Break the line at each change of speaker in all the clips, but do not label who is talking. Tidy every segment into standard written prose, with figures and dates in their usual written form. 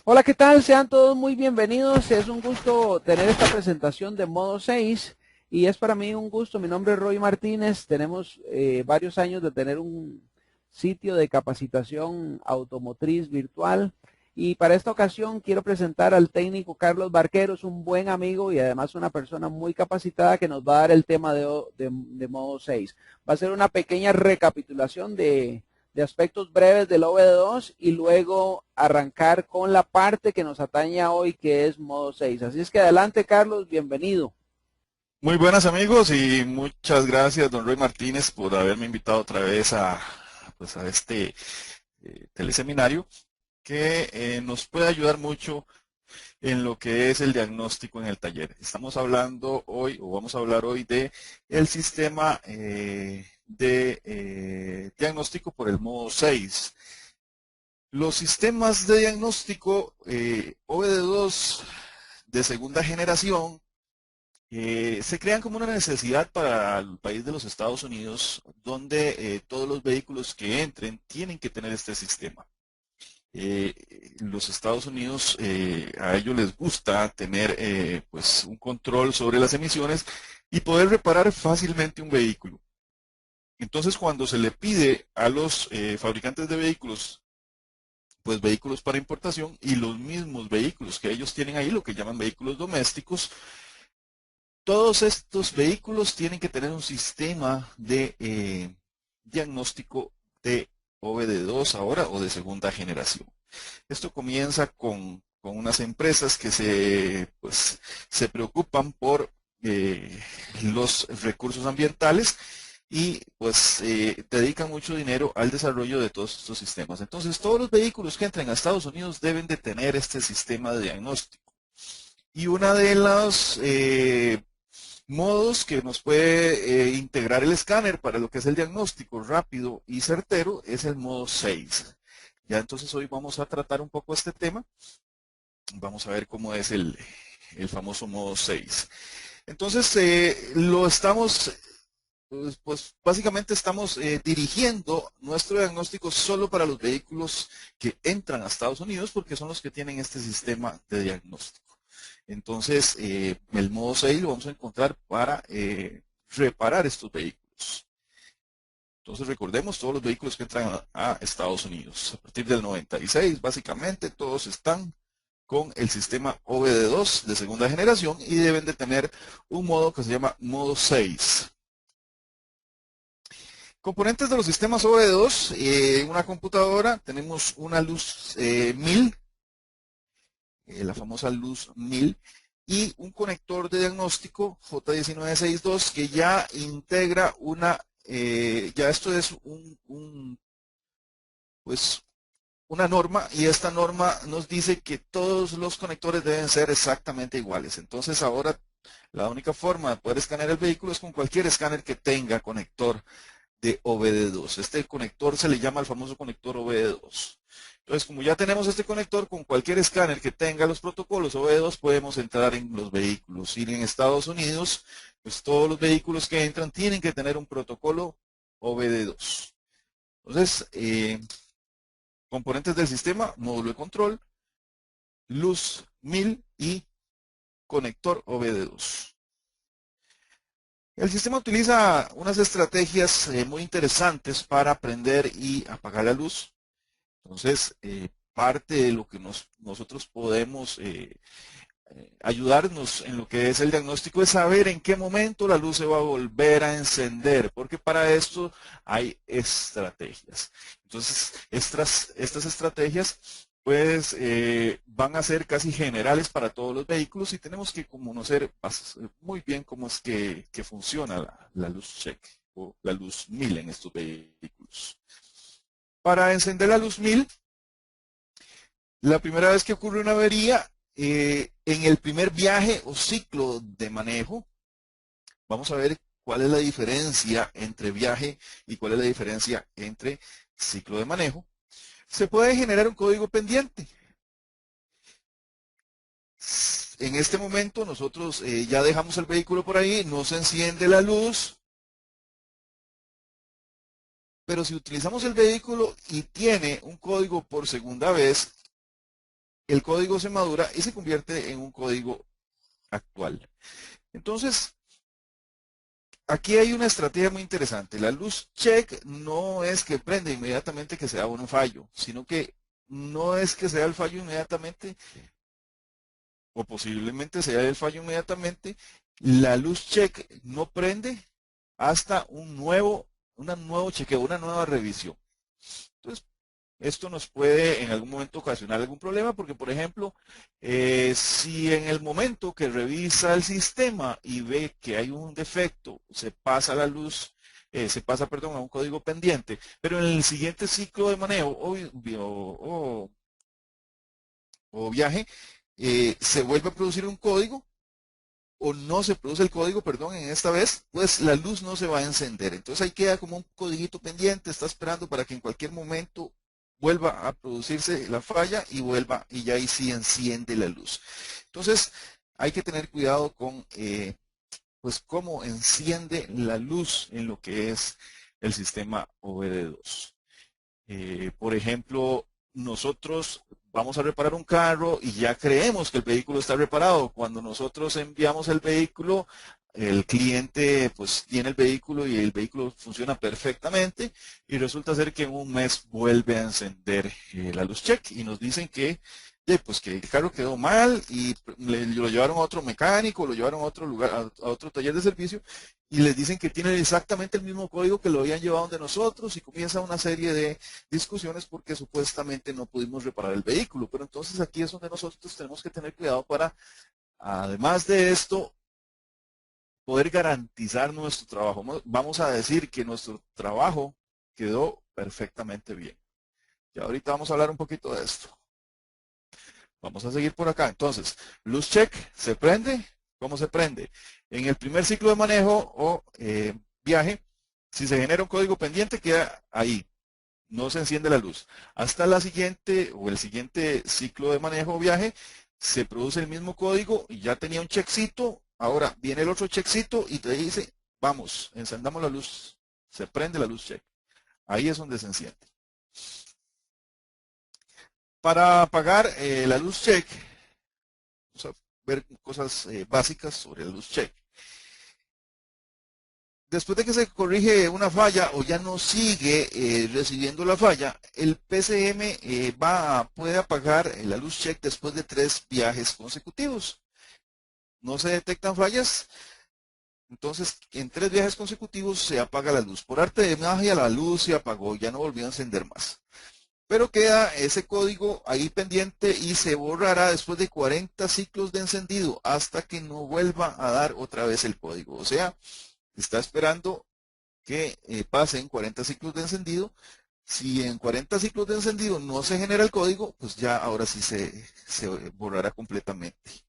Hola, ¿qué tal? Sean todos muy bienvenidos. Es un gusto tener esta presentación de Modo 6 y es para mí un gusto. Mi nombre es Roy Martínez. Tenemos varios años de tener un sitio de capacitación automotriz virtual y para esta ocasión quiero presentar al técnico Carlos Barqueros, un buen amigo y además una persona muy capacitada que nos va a dar el tema de Modo 6. Va a ser una pequeña recapitulación de aspectos breves del OBD2 y luego arrancar con la parte que nos atañe hoy, que es modo 6. Así es que adelante, Carlos, bienvenido.
Muy buenas amigos y muchas gracias don Roy Martínez por haberme invitado otra vez a este teleseminario que nos puede ayudar mucho en lo que es el diagnóstico en el taller. Estamos hablando hoy o vamos a hablar hoy de el sistema de diagnóstico por el modo 6. Los sistemas de diagnóstico OBD2 de segunda generación se crean como una necesidad para el país de los Estados Unidos, donde todos los vehículos que entren tienen que tener este sistema. Los Estados Unidos, a ellos les gusta tener pues un control sobre las emisiones y poder reparar fácilmente un vehículo. Entonces, cuando se le pide a los fabricantes de vehículos, pues vehículos para importación y los mismos vehículos que ellos tienen ahí, lo que llaman vehículos domésticos, todos estos vehículos tienen que tener un sistema de diagnóstico de OBD2 ahora o de segunda generación. Esto comienza con unas empresas que se preocupan por los recursos ambientales y dedican mucho dinero al desarrollo de todos estos sistemas. Entonces, todos los vehículos que entren a Estados Unidos deben de tener este sistema de diagnóstico. Y una de las modos que nos puede integrar el escáner para lo que es el diagnóstico rápido y certero es el modo 6. Ya entonces hoy vamos a tratar un poco este tema. Vamos a ver cómo es el famoso modo 6. Entonces lo estamos, pues básicamente estamos dirigiendo nuestro diagnóstico solo para los vehículos que entran a Estados Unidos porque son los que tienen este sistema de diagnóstico. Entonces, el modo 6 lo vamos a encontrar para reparar estos vehículos. Entonces, recordemos, todos los vehículos que entran a Estados Unidos. A partir del 96, básicamente, todos están con el sistema OBD2 de segunda generación y deben de tener un modo que se llama modo 6. Componentes de los sistemas OBD2, en una computadora tenemos una luz 1000, la famosa luz 1000, y un conector de diagnóstico J1962 que ya integra ya esto es pues, una norma y esta norma nos dice que todos los conectores deben ser exactamente iguales. Entonces ahora la única forma de poder escanear el vehículo es con cualquier escáner que tenga conector de OBD2. Este conector se le llama el famoso conector OBD2. Entonces, como ya tenemos este conector, con cualquier escáner que tenga los protocolos OBD2 podemos entrar en los vehículos. Y en Estados Unidos, pues todos los vehículos que entran tienen que tener un protocolo OBD2. Entonces, componentes del sistema, módulo de control, luz 1000 y conector OBD2. El sistema utiliza unas estrategias muy interesantes para prender y apagar la luz. Entonces, parte de lo que nosotros podemos ayudarnos en lo que es el diagnóstico es saber en qué momento la luz se va a volver a encender, porque para esto hay estrategias. Entonces, estas estrategias pues van a ser casi generales para todos los vehículos y tenemos que conocer muy bien cómo es que funciona la luz check o la luz 1000 en estos vehículos. Para encender la luz 1000, la primera vez que ocurre una avería, en el primer viaje o ciclo de manejo, vamos a ver cuál es la diferencia entre viaje y cuál es la diferencia entre ciclo de manejo. Se puede generar un código pendiente. En este momento nosotros ya dejamos el vehículo por ahí, no se enciende la luz, pero si utilizamos el vehículo y tiene un código por segunda vez, el código se madura y se convierte en un código actual. Entonces, aquí hay una estrategia muy interesante. La luz check no es que prende inmediatamente que se da un fallo, sino que no es que sea el fallo inmediatamente, o posiblemente sea el fallo inmediatamente. La luz check no prende hasta nuevo chequeo, una nueva revisión. Entonces, esto nos puede en algún momento ocasionar algún problema porque, por ejemplo, si en el momento que revisa el sistema y ve que hay un defecto, se pasa la luz, perdón, a un código pendiente, pero en el siguiente ciclo de manejo o viaje, se vuelve a producir un código o no se produce el código, perdón, en esta vez, pues la luz no se va a encender. Entonces ahí queda como un codiguito pendiente, está esperando para que en cualquier momento vuelva a producirse la falla y vuelva y ya ahí sí enciende la luz. Entonces hay que tener cuidado con pues cómo enciende la luz en lo que es el sistema OBD2. Por ejemplo, nosotros vamos a reparar un carro y ya creemos que el vehículo está reparado. Cuando nosotros enviamos el vehículo, el cliente pues tiene el vehículo y el vehículo funciona perfectamente y resulta ser que en un mes vuelve a encender la luz check y nos dicen que pues que el carro quedó mal y lo llevaron a otro mecánico, lo llevaron a otro lugar, a otro taller de servicio y les dicen que tienen exactamente el mismo código que lo habían llevado de nosotros y comienza una serie de discusiones porque supuestamente no pudimos reparar el vehículo. Pero entonces aquí es donde nosotros tenemos que tener cuidado para, además de esto, poder garantizar nuestro trabajo. Vamos a decir que nuestro trabajo quedó perfectamente bien. Y ahorita vamos a hablar un poquito de esto. Vamos a seguir por acá. Entonces, luz check, ¿se prende? ¿Cómo se prende? En el primer ciclo de manejo o viaje, si se genera un código pendiente, queda ahí. No se enciende la luz. Hasta la siguiente o el siguiente ciclo de manejo o viaje, se produce el mismo código y ya tenía un checkcito. Ahora viene el otro checkcito y te dice, vamos, encendamos la luz. Se prende la luz check. Ahí es donde se enciende. Para apagar la luz check, vamos a ver cosas básicas sobre la luz check. Después de que se corrige una falla o ya no sigue recibiendo la falla, el PCM puede apagar la luz check después de 3 viajes consecutivos. No se detectan fallas, entonces en 3 viajes consecutivos se apaga la luz. Por arte de magia la luz se apagó, ya no volvió a encender más. Pero queda ese código ahí pendiente y se borrará después de 40 ciclos de encendido hasta que no vuelva a dar otra vez el código. O sea, está esperando que pasen 40 ciclos de encendido. Si en 40 ciclos de encendido no se genera el código, pues ya ahora sí se borrará completamente.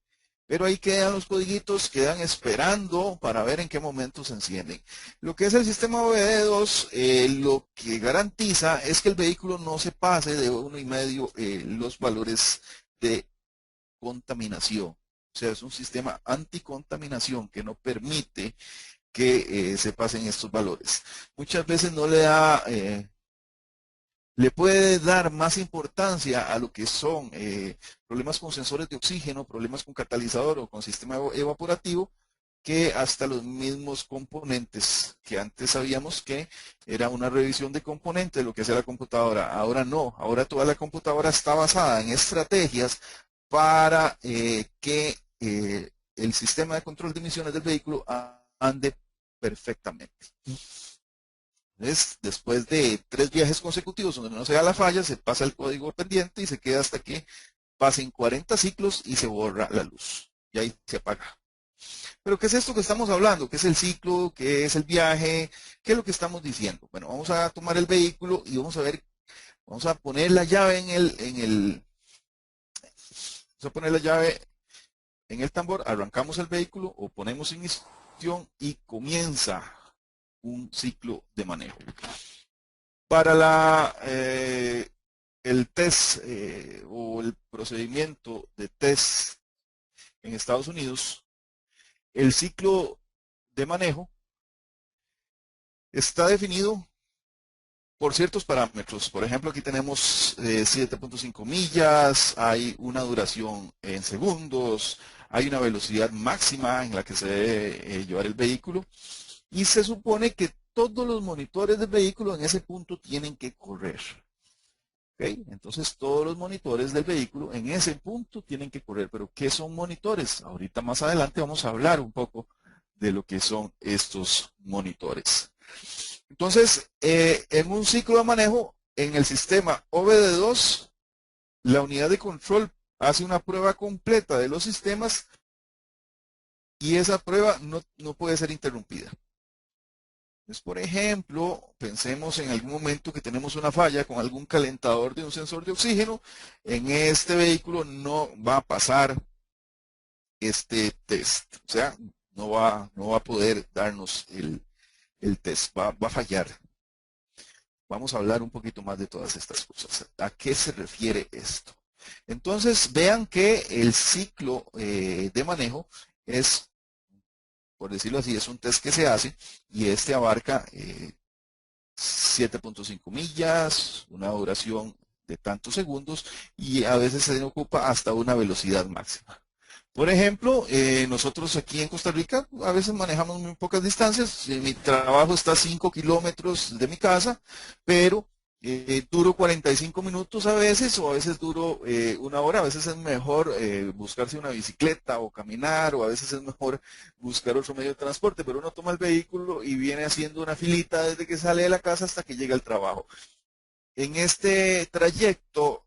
Pero ahí quedan los codiguitos, quedan esperando para ver en qué momento se encienden. Lo que es el sistema OBD2, lo que garantiza es que el vehículo no se pase de 1,5 los valores de contaminación. O sea, es un sistema anticontaminación que no permite que se pasen estos valores. Muchas veces no le da, le puede dar más importancia a lo que son problemas con sensores de oxígeno, problemas con catalizador o con sistema evaporativo, que hasta los mismos componentes que antes sabíamos que era una revisión de componentes lo que hacía la computadora. Ahora no, ahora toda la computadora está basada en estrategias para que el sistema de control de emisiones del vehículo ande perfectamente. Entonces, después de 3 viajes consecutivos donde no se da la falla, se pasa el código pendiente y se queda hasta que pasen 40 ciclos y se borra la luz. Y ahí se apaga. Pero ¿qué es esto que estamos hablando? ¿Qué es el ciclo? ¿Qué es el viaje? ¿Qué es lo que estamos diciendo? Bueno, vamos a tomar el vehículo y vamos a ver, vamos a poner la llave vamos a poner la llave en el tambor, arrancamos el vehículo o ponemos ignición y comienza un ciclo de manejo. Para el test o el procedimiento de test en Estados Unidos, el ciclo de manejo está definido por ciertos parámetros. Por ejemplo, aquí tenemos 7.5 millas, hay una duración en segundos, hay una velocidad máxima en la que se debe llevar el vehículo y se supone que todos los monitores del vehículo en ese punto tienen que correr. ¿Okay? Entonces todos los monitores del vehículo en ese punto tienen que correr. Pero ¿qué son monitores? Ahorita más adelante vamos a hablar un poco de lo que son estos monitores. Entonces, en un ciclo de manejo, en el sistema OBD2, la unidad de control hace una prueba completa de los sistemas y esa prueba no puede ser interrumpida. Entonces, por ejemplo, pensemos en algún momento que tenemos una falla con algún calentador de un sensor de oxígeno. En este vehículo no va a pasar este test. O sea, no va a poder darnos el test, va a fallar. Vamos a hablar un poquito más de todas estas cosas. ¿A qué se refiere esto? Entonces, vean que el ciclo de manejo es, por decirlo así, es un test que se hace y este abarca 7.5 millas, una duración de tantos segundos y a veces se ocupa hasta una velocidad máxima. Por ejemplo, nosotros aquí en Costa Rica a veces manejamos muy pocas distancias. Mi trabajo está a 5 kilómetros de mi casa, pero duro 45 minutos a veces o a veces duro una hora. A veces es mejor buscarse una bicicleta o caminar o a veces es mejor buscar otro medio de transporte, pero uno toma el vehículo y viene haciendo una filita desde que sale de la casa hasta que llega al trabajo. En este trayecto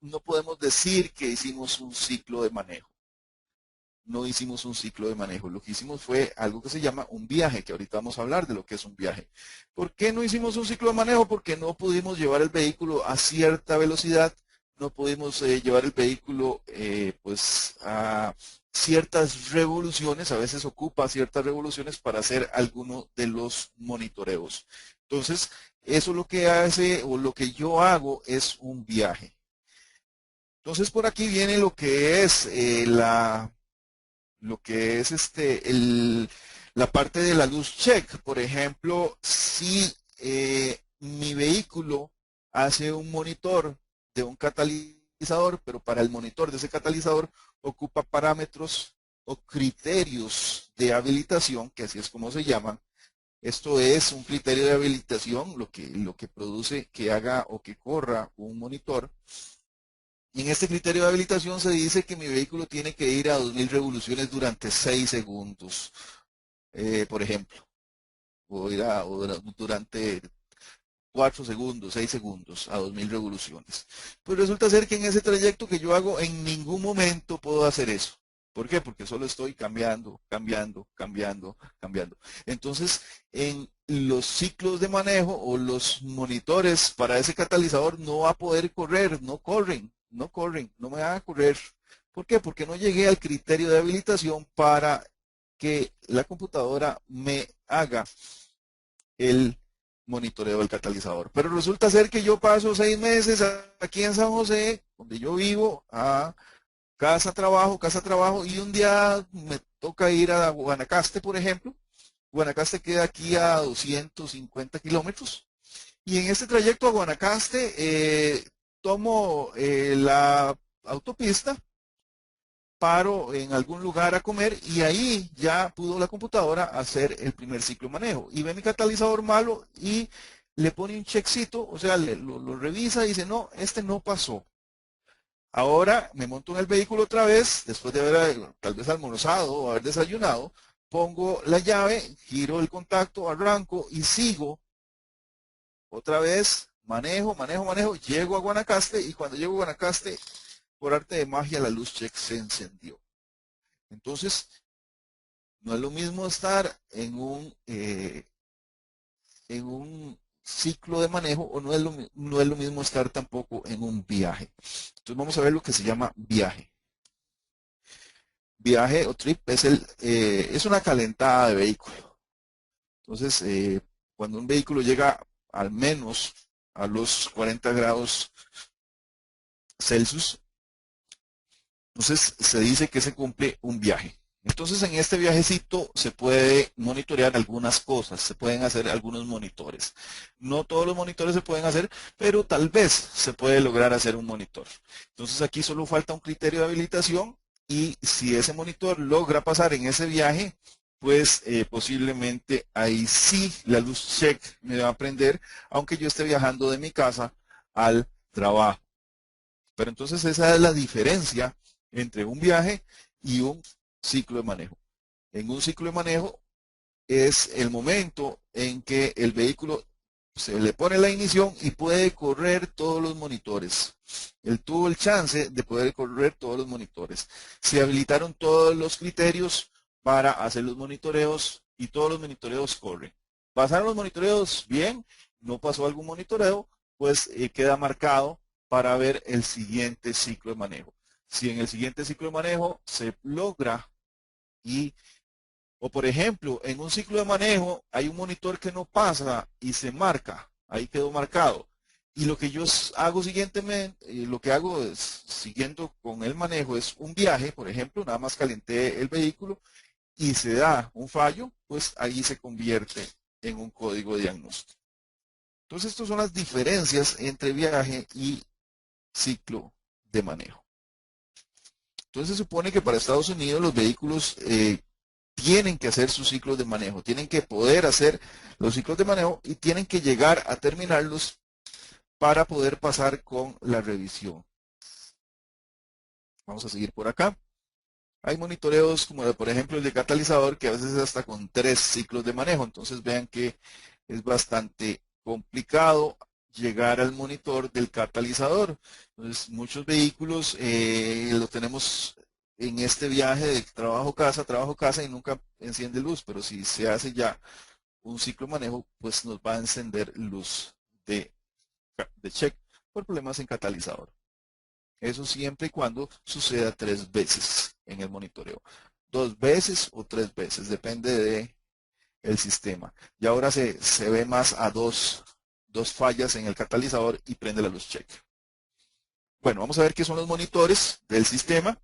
no podemos decir que hicimos un ciclo de manejo. No hicimos un ciclo de manejo. Lo que hicimos fue algo que se llama un viaje, que ahorita vamos a hablar de lo que es un viaje. ¿Por qué no hicimos un ciclo de manejo? Porque no pudimos llevar el vehículo a cierta velocidad, no pudimos llevar el vehículo pues a ciertas revoluciones, a veces ocupa ciertas revoluciones para hacer alguno de los monitoreos. Entonces, eso lo que hace o lo que yo hago es un viaje. Entonces, por aquí viene lo que es la parte de la luz check. Por ejemplo, si mi vehículo hace un monitor de un catalizador, pero para el monitor de ese catalizador ocupa parámetros o criterios de habilitación, que así es como se llaman. Esto es un criterio de habilitación, lo que produce que haga o que corra un monitor. Y en este criterio de habilitación se dice que mi vehículo tiene que ir a 2000 revoluciones durante 6 segundos, por ejemplo. O ir durante 4 segundos, 6 segundos a 2000 revoluciones. Pues resulta ser que en ese trayecto que yo hago en ningún momento puedo hacer eso. ¿Por qué? Porque solo estoy cambiando, cambiando, cambiando, cambiando. Entonces, en los ciclos de manejo o los monitores para ese catalizador no va a poder correr, no corren, no me van a correr. ¿Por qué? Porque no llegué al criterio de habilitación para que la computadora me haga el monitoreo del catalizador. Pero resulta ser que yo paso 6 meses aquí en San José, donde yo vivo, a casa, trabajo, y un día me toca ir a Guanacaste, por ejemplo. Guanacaste queda aquí a 250 kilómetros. Y en este trayecto a Guanacaste tomo la autopista, paro en algún lugar a comer y ahí ya pudo la computadora hacer el primer ciclo de manejo. Y ve mi catalizador malo y le pone un checkcito, o sea, lo revisa y dice, no, este no pasó. Ahora me monto en el vehículo otra vez, después de haber tal vez almorzado o haber desayunado, pongo la llave, giro el contacto, arranco y sigo otra vez, manejo, llego a Guanacaste y cuando llego a Guanacaste, por arte de magia, la luz check se encendió. Entonces, no es lo mismo estar en un ciclo de manejo o no es lo mismo estar tampoco en un viaje. Entonces vamos a ver lo que se llama viaje. Viaje o trip es una calentada de vehículo. Entonces, cuando un vehículo llega al menos a los 40 grados Celsius, entonces se dice que se cumple un viaje. Entonces en este viajecito se puede monitorear algunas cosas, se pueden hacer algunos monitores. No todos los monitores se pueden hacer, pero tal vez se puede lograr hacer un monitor. Entonces aquí solo falta un criterio de habilitación y si ese monitor logra pasar en ese viaje, pues posiblemente ahí sí la luz check me va a prender, aunque yo esté viajando de mi casa al trabajo. Pero entonces esa es la diferencia entre un viaje y un ciclo de manejo. En un ciclo de manejo es el momento en que el vehículo se le pone la ignición y puede correr todos los monitores. Él tuvo el chance de poder correr todos los monitores. Se habilitaron todos los criterios para hacer los monitoreos y todos los monitoreos corren. ¿Pasaron los monitoreos bien? ¿No pasó algún monitoreo? Pues queda marcado para ver el siguiente ciclo de manejo. Si en el siguiente ciclo de manejo se logra o por ejemplo, en un ciclo de manejo hay un monitor que no pasa y se marca, ahí quedó marcado. Y lo que yo hago siguientemente, lo que hago es, siguiendo con el manejo, es un viaje, por ejemplo, nada más calenté el vehículo y se da un fallo, pues ahí se convierte en un código de diagnóstico. Entonces, estas son las diferencias entre viaje y ciclo de manejo. Entonces, se supone que para Estados Unidos los vehículos tienen que hacer sus ciclos de manejo, tienen que poder hacer los ciclos de manejo y tienen que llegar a terminarlos para poder pasar con la revisión. Vamos a seguir por acá. Hay monitoreos como por ejemplo el de catalizador que a veces hasta con 3 ciclos de manejo. Entonces vean que es bastante complicado llegar al monitor del catalizador. Entonces muchos vehículos los tenemos en este viaje de trabajo-casa y nunca enciende luz. Pero si se hace ya un ciclo de manejo, pues nos va a encender luz de check por problemas en catalizador. Eso siempre y cuando suceda 3 veces en el monitoreo. 2 veces o 3 veces, depende del sistema. Y ahora se ve más a dos fallas en el catalizador y prende la luz check. Bueno, vamos a ver qué son los monitores del sistema.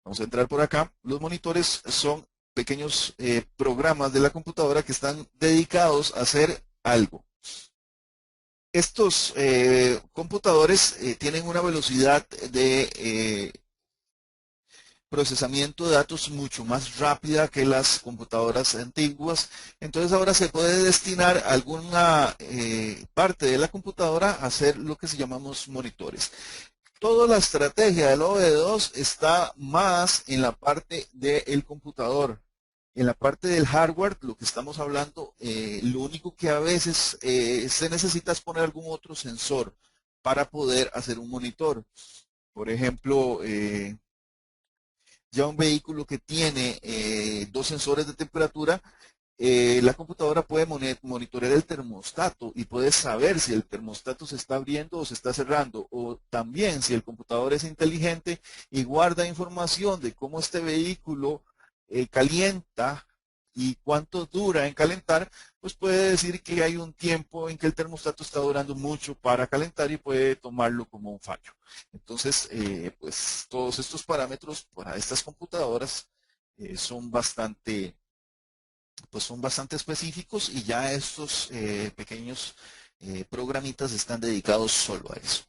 Vamos a entrar por acá. Los monitores son pequeños programas de la computadora que están dedicados a hacer algo. Estos computadores tienen una velocidad de procesamiento de datos mucho más rápida que las computadoras antiguas. Entonces ahora se puede destinar alguna parte de la computadora a hacer lo que se llamamos monitores. Toda la estrategia del OBD2 está más en la parte del computador. En la parte del hardware, lo que estamos hablando, lo único que a veces se necesita es poner algún otro sensor para poder hacer un monitor. Por ejemplo, ya un vehículo que tiene 2 sensores de temperatura, la computadora puede monitorear el termostato y puede saber si el termostato se está abriendo o se está cerrando. O también si el computador es inteligente y guarda información de cómo este vehículo calienta y cuánto dura en calentar, pues puede decir que hay un tiempo en que el termostato está durando mucho para calentar y puede tomarlo como un fallo. Entonces, pues todos estos parámetros para estas computadoras son bastante específicos y ya estos pequeños programitas están dedicados solo a eso.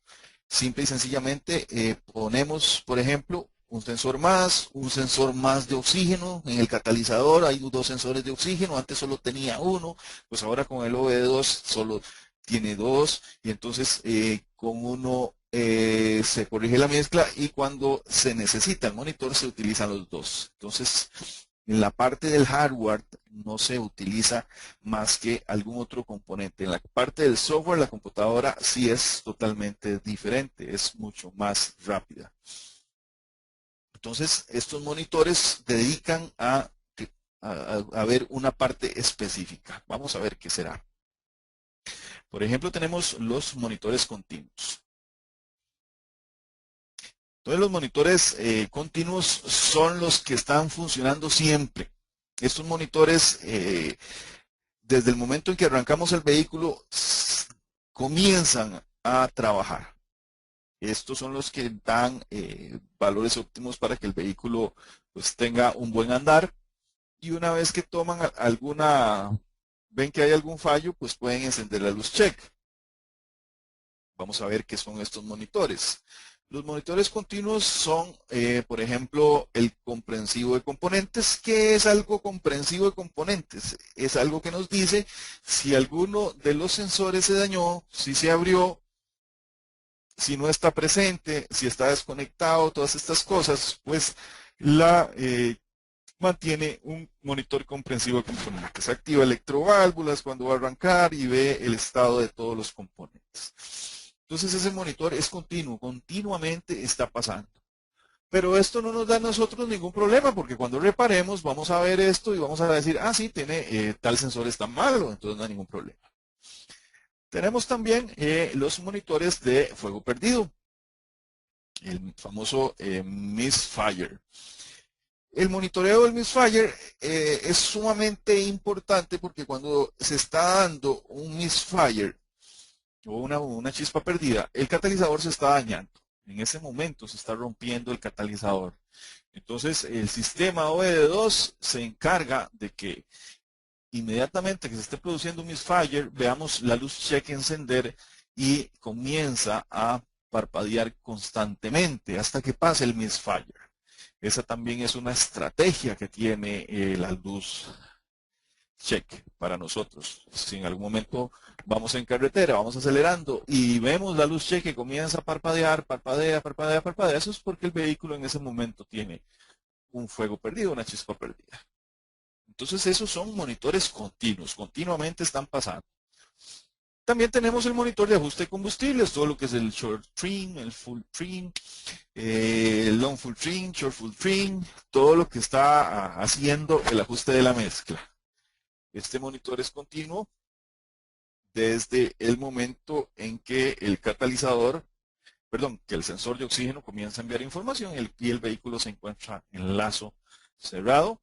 Simple y sencillamente ponemos, por ejemplo, un sensor más de oxígeno en el catalizador. Hay 2 sensores de oxígeno, antes solo tenía 1, pues ahora con el OBD2 solo tiene 2 y entonces con uno se corrige la mezcla y cuando se necesita el monitor se utilizan los 2. Entonces, en la parte del hardware no se utiliza más que algún otro componente. En la parte del software, la computadora sí es totalmente diferente, es mucho más rápida. Entonces, estos monitores dedican a ver una parte específica. Vamos a ver qué será. Por ejemplo, tenemos los monitores continuos. Entonces los monitores continuos son los que están funcionando siempre. Estos monitores, desde el momento en que arrancamos el vehículo, comienzan a trabajar. Estos son los que dan valores óptimos para que el vehículo pues tenga un buen andar, y una vez que toman ven que hay algún fallo, pues pueden encender la luz check. Vamos a ver qué son estos monitores. Los monitores continuos son, por ejemplo, el comprensivo de componentes. ¿Qué es algo comprensivo de componentes? Es algo que nos dice si alguno de los sensores se dañó, si se abrió, si no está presente, si está desconectado, todas estas cosas, pues mantiene un monitor comprensivo de componentes. Activa electroválvulas cuando va a arrancar y ve el estado de todos los componentes. Entonces ese monitor es continuo, continuamente está pasando. Pero esto no nos da a nosotros ningún problema, porque cuando reparemos vamos a ver esto y vamos a decir, ah, sí, tiene tal sensor está malo, entonces no hay ningún problema. Tenemos también los monitores de fuego perdido, el famoso misfire. El monitoreo del misfire es sumamente importante porque cuando se está dando un misfire o una chispa perdida, el catalizador se está dañando. En ese momento se está rompiendo el catalizador. Entonces el sistema OBD2 se encarga de que inmediatamente que se esté produciendo un misfire, veamos la luz check encender y comienza a parpadear constantemente hasta que pase el misfire. Esa también es una estrategia que tiene la luz check para nosotros. Si en algún momento vamos en carretera, vamos acelerando y vemos la luz check que comienza a parpadear, parpadea, parpadea, parpadea, eso es porque el vehículo en ese momento tiene un fuego perdido, una chispa perdida. Entonces esos son monitores continuos, continuamente están pasando. También tenemos el monitor de ajuste de combustibles, todo lo que es el short trim, el full trim, el long full trim, short full trim, todo lo que está haciendo el ajuste de la mezcla. Este monitor es continuo desde el momento en que el que el sensor de oxígeno comienza a enviar información y el vehículo se encuentra en lazo cerrado.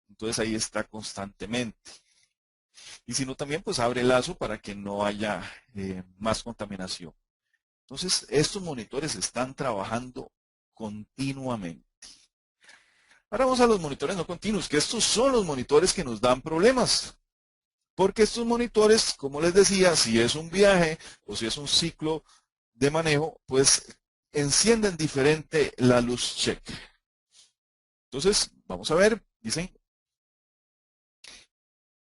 Entonces ahí está constantemente. Y si no, también pues abre el lazo para que no haya más contaminación. Entonces estos monitores están trabajando continuamente. Ahora vamos a los monitores no continuos, que estos son los monitores que nos dan problemas. Porque estos monitores, como les decía, si es un viaje o si es un ciclo de manejo, pues encienden diferente la luz check. Entonces, vamos a ver, dicen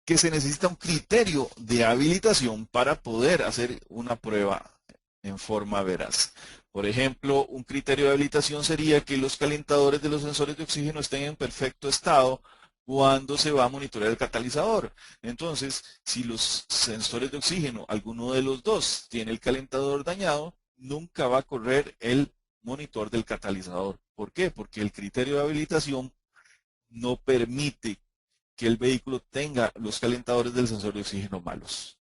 que se necesita un criterio de habilitación para poder hacer una prueba en forma veraz. Por ejemplo, un criterio de habilitación sería que los calentadores de los sensores de oxígeno estén en perfecto estado cuando se va a monitorear el catalizador. Entonces, si los sensores de oxígeno, alguno de los dos, tiene el calentador dañado, nunca va a correr el monitor del catalizador. ¿Por qué? Porque el criterio de habilitación no permite que el vehículo tenga los calentadores del sensor de oxígeno malos.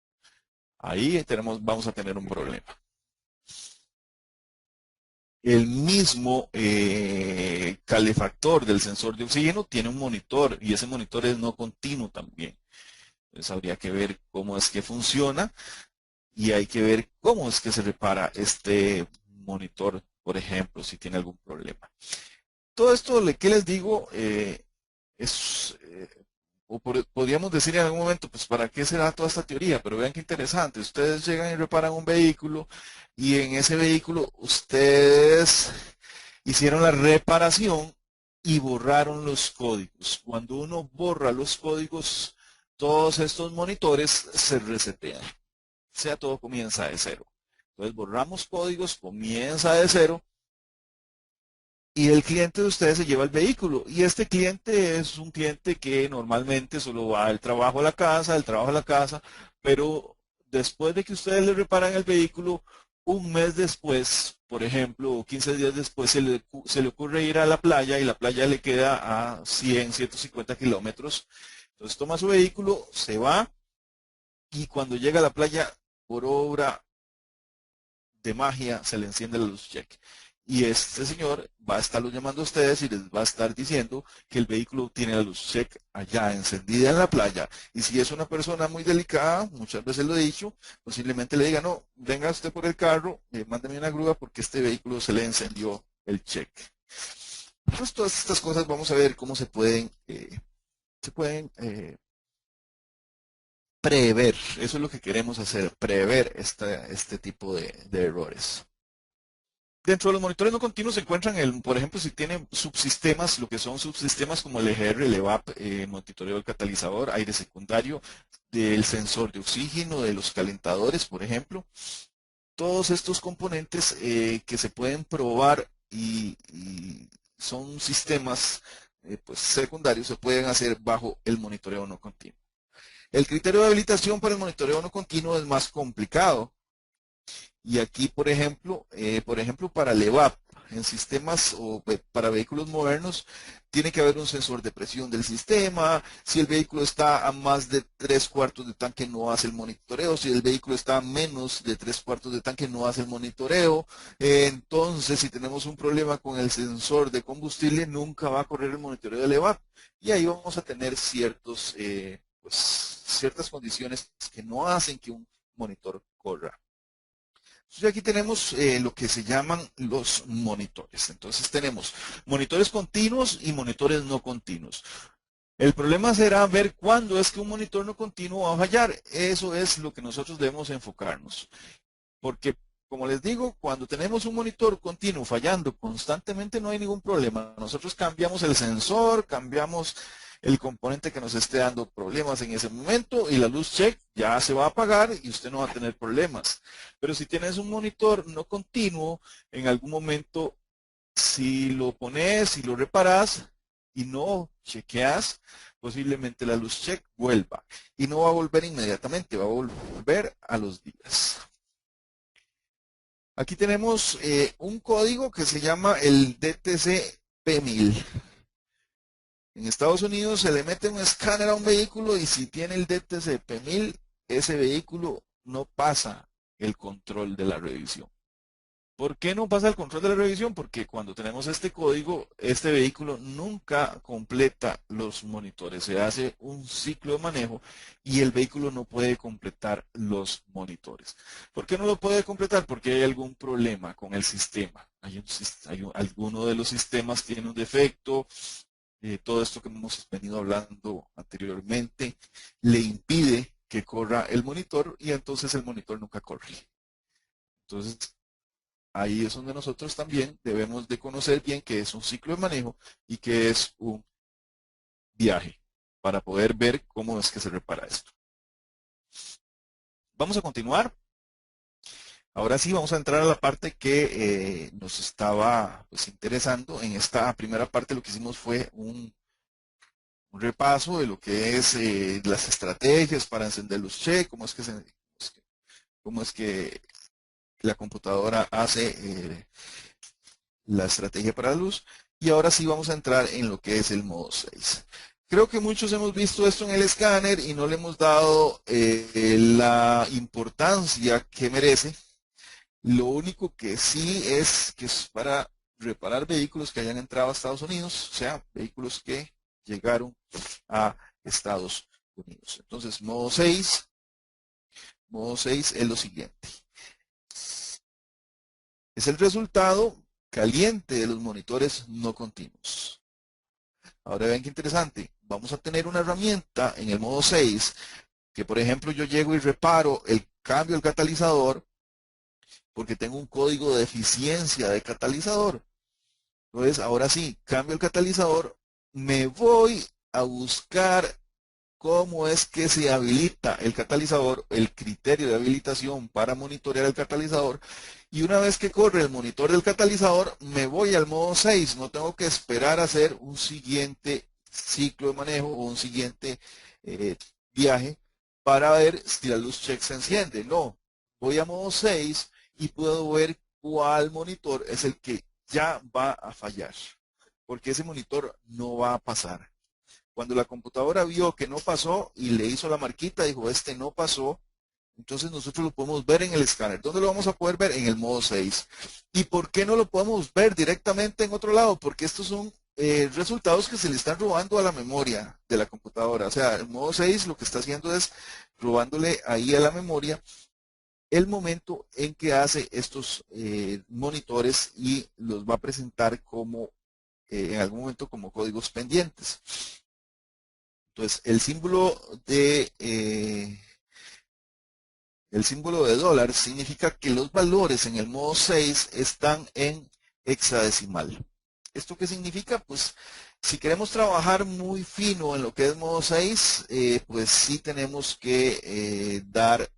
Ahí vamos a tener un problema. El mismo calefactor del sensor de oxígeno tiene un monitor y ese monitor es no continuo también. Entonces habría que ver cómo es que funciona y hay que ver cómo es que se repara este monitor, por ejemplo, si tiene algún problema. Todo esto que les digo podríamos decir en algún momento, pues ¿para qué será toda esta teoría? Pero vean qué interesante, ustedes llegan y reparan un vehículo y en ese vehículo ustedes hicieron la reparación y borraron los códigos. Cuando uno borra los códigos, todos estos monitores se resetean. O sea, todo comienza de cero. Entonces borramos códigos, comienza de cero y el cliente de ustedes se lleva el vehículo. Y este cliente es un cliente que normalmente solo va del trabajo a la casa, del trabajo a la casa, pero después de que ustedes le reparan el vehículo, un mes después, por ejemplo, o 15 días después, se le ocurre ir a la playa y la playa le queda a 100, 150 kilómetros. Entonces toma su vehículo, se va y cuando llega a la playa, por obra de magia, se le enciende la luz check. y este señor va a estarlos llamando a ustedes y les va a estar diciendo que el vehículo tiene la luz check allá encendida en la playa. Y si es una persona muy delicada, muchas veces lo he dicho, posiblemente le diga, no, venga usted por el carro, mándeme una grúa porque este vehículo se le encendió el check. Pues todas estas cosas vamos a ver cómo se pueden prever. Eso es lo que queremos hacer, prever este tipo de errores. Dentro de los monitores no continuos se encuentran, por ejemplo, si tienen subsistemas, lo que son subsistemas como el EGR, el EVAP, monitoreo del catalizador, aire secundario, del sensor de oxígeno, de los calentadores, por ejemplo. Todos estos componentes que se pueden probar y son sistemas pues, secundarios, se pueden hacer bajo el monitoreo no continuo. El criterio de habilitación para el monitoreo no continuo es más complicado. Y aquí, por ejemplo, para el EVAP, en sistemas o para vehículos modernos, tiene que haber un sensor de presión del sistema. Si el vehículo está a más de 3/4 de tanque, no hace el monitoreo. Si el vehículo está a menos de 3/4 de tanque, no hace el monitoreo. Entonces, si tenemos un problema con el sensor de combustible, nunca va a correr el monitoreo del EVAP. Y ahí vamos a tener ciertas condiciones que no hacen que un monitor corra. Entonces aquí tenemos lo que se llaman los monitores. Entonces tenemos monitores continuos y monitores no continuos. El problema será ver cuándo es que un monitor no continuo va a fallar. Eso es lo que nosotros debemos enfocarnos. Porque, como les digo, cuando tenemos un monitor continuo fallando constantemente no hay ningún problema. Nosotros cambiamos el sensor, cambiamos el componente que nos esté dando problemas en ese momento y la luz check ya se va a apagar y usted no va a tener problemas. Pero si tienes un monitor no continuo, en algún momento si lo pones, si lo reparas y no chequeas, posiblemente la luz check vuelva y no va a volver inmediatamente, va a volver a los días. Aquí tenemos un código que se llama el DTC P1000. En Estados Unidos se le mete un escáner a un vehículo y si tiene el DTC P1000, ese vehículo no pasa el control de la revisión. ¿Por qué no pasa el control de la revisión? Porque cuando tenemos este código, este vehículo nunca completa los monitores. Se hace un ciclo de manejo y el vehículo no puede completar los monitores. ¿Por qué no lo puede completar? Porque hay algún problema con el sistema. Alguno de los sistemas tiene un defecto. Todo esto que hemos venido hablando anteriormente le impide que corra el monitor y entonces el monitor nunca corre. Entonces, ahí es donde nosotros también debemos de conocer bien qué es un ciclo de manejo y qué es un viaje para poder ver cómo es que se repara esto. Vamos a continuar. Ahora sí, vamos a entrar a la parte que nos estaba pues, interesando. En esta primera parte lo que hicimos fue un repaso de lo que es las estrategias para encender los check, cómo es que la computadora hace la estrategia para la luz. Y ahora sí vamos a entrar en lo que es el modo 6. Creo que muchos hemos visto esto en el escáner y no le hemos dado la importancia que merece. Lo único que sí es que es para reparar vehículos que hayan entrado a Estados Unidos, o sea, vehículos que llegaron a Estados Unidos. Entonces, modo 6 es lo siguiente. Es el resultado caliente de los monitores no continuos. Ahora vean qué interesante. Vamos a tener una herramienta en el modo 6 que, por ejemplo, yo llego y reparo el cambio del catalizador porque tengo un código de eficiencia de catalizador. Entonces, ahora sí, cambio el catalizador, me voy a buscar cómo es que se habilita el catalizador, el criterio de habilitación para monitorear el catalizador. Y una vez que corre el monitor del catalizador, me voy al modo 6. No tengo que esperar a hacer un siguiente ciclo de manejo o un siguiente viaje para ver si la luz check se enciende. No, voy a modo 6 y puedo ver cuál monitor es el que ya va a fallar. Porque ese monitor no va a pasar. Cuando la computadora vio que no pasó y le hizo la marquita, dijo, este no pasó, Entonces nosotros lo podemos ver en el escáner. ¿Dónde lo vamos a poder ver? En el modo 6. ¿Y por qué no lo podemos ver directamente en otro lado? Porque estos son resultados que se le están robando a la memoria de la computadora. O sea, el modo 6 lo que está haciendo es robándole ahí a la memoria el momento en que hace estos monitores y los va a presentar como en algún momento como códigos pendientes. Entonces, el símbolo de dólar significa que los valores en el modo 6 están en hexadecimal. ¿Esto qué significa? Pues si queremos trabajar muy fino en lo que es modo 6, pues sí tenemos que dar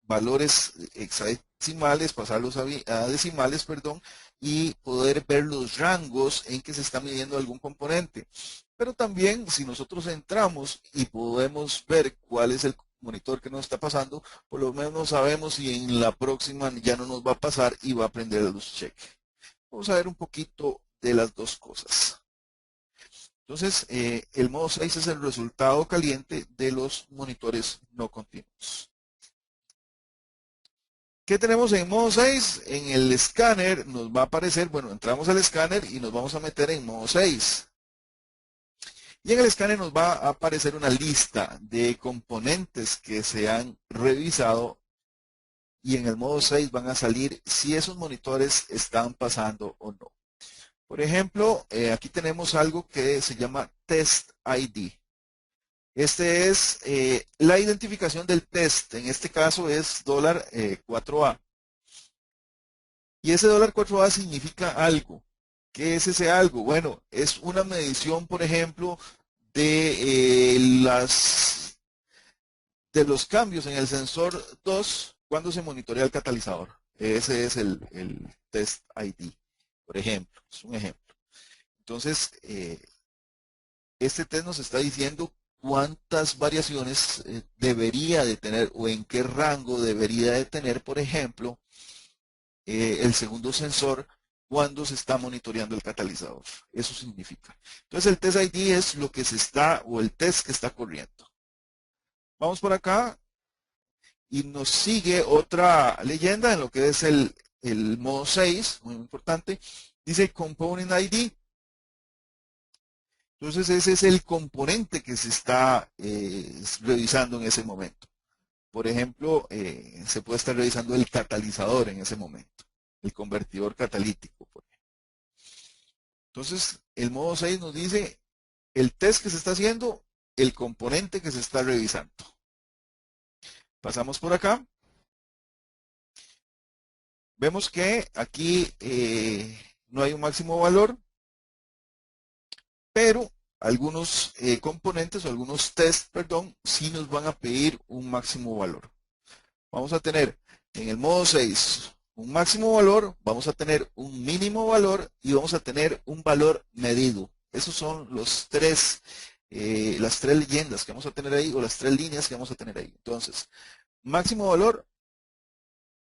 valores hexadecimales, pasarlos a decimales, perdón, y poder ver los rangos en que se está midiendo algún componente. Pero también si nosotros entramos y podemos ver cuál es el monitor que nos está pasando, por lo menos sabemos si en la próxima ya no nos va a pasar y va a prender los cheques. Vamos a ver un poquito de las dos cosas. Entonces, el modo 6 es el resultado caliente de los monitores no continuos. ¿Qué tenemos en modo 6? En el escáner nos va a aparecer, bueno, entramos al escáner y nos vamos a meter en modo 6. Y en el escáner nos va a aparecer una lista de componentes que se han revisado y en el modo 6 van a salir si esos monitores están pasando o no. Por ejemplo, aquí tenemos algo que se llama Test ID. Este es la identificación del test. En este caso es $4A. Y ese $4A significa algo. ¿Qué es ese algo? Bueno, es una medición, por ejemplo, de, de los cambios en el sensor 2 cuando se monitorea el catalizador. Ese es el test ID, por ejemplo. Es un ejemplo. Entonces, este test nos está diciendo cuántas variaciones debería de tener o en qué rango debería de tener, por ejemplo, el segundo sensor cuando se está monitoreando el catalizador. Eso significa. Entonces el test ID es lo que se está o el test que está corriendo. Vamos por acá y nos sigue otra leyenda en lo que es el modo 6, muy importante. Dice Component ID. Entonces ese es el componente que se está revisando en ese momento. Por ejemplo, se puede estar revisando el catalizador en ese momento, el convertidor catalítico. Por ejemplo. Entonces, el modo 6 nos dice el test que se está haciendo, el componente que se está revisando. Pasamos por acá. Vemos que aquí no hay un máximo valor, pero algunos componentes o algunos tests, perdón, sí nos van a pedir un máximo valor. Vamos a tener en el modo 6 un máximo valor, vamos a tener un mínimo valor y vamos a tener un valor medido. Esos son las tres leyendas que vamos a tener ahí o las tres líneas que vamos a tener ahí. Entonces, máximo valor,